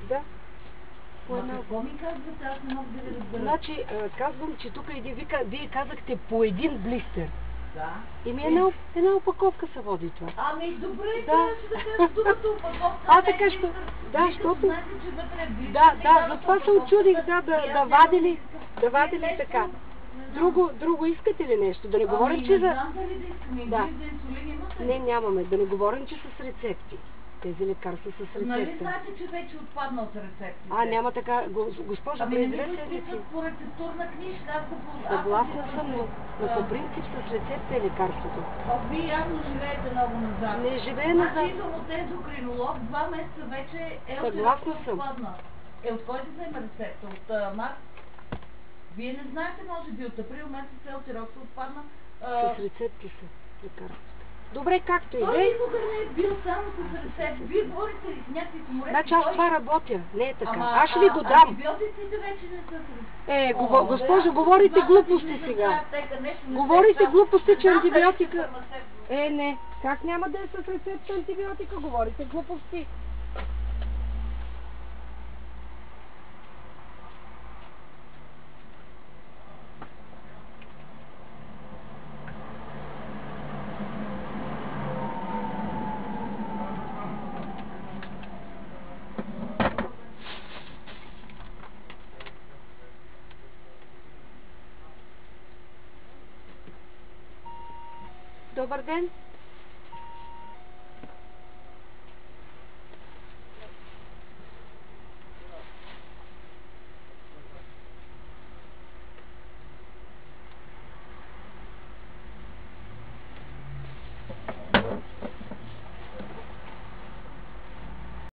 Да. По една. Какво ми казвате? Аз не мога да ви разбера. Значи, казвам, че тук един вика, вие казахте по един блистер. Да. Една опаковка се води това. Ами добре, Да. трябваше да кажа думата опаковка. А, така що? Да, защото... Знаете, че вътре е близо. Да, затова се очудих, да вадили така. Друго искате ли нещо? Да не говорим, че за... Не знам дали да искаме. Да. Вие за инсулин имате ли? Не, нямаме. Да не говорим, че с рецепти. Тези лекарства с рецепта. Нали знаете, че вече отпадна от рецептите? Няма така... Госпожа, Ами не ми преди го 2 седмици. изписват по рецептурна книжка. Съгласна съм, но по принцип с рецепта е лекарството. Вие явно живеете много назад. Не живее назад. Значи идвам от ендокринолог, 2 месеца вече Съгласна съм. отпадна. От кой да взема рецепта? От март? Вие не знаете, може би от април месец елтирокса отпадна. С рецепти са лекарствата. Добре, както и Той да е. никога не е бил само с рецепт. Вие говорите някакви самолети. Значи аз това работя. Не е така. Аз ще ви го дам. Антибиотиците вече не са с... Госпожо, говорите глупости сега. Говорите глупости, че антибиотика... Не. Как няма да е с рецепта антибиотика? Говорите глупости. Добър ден.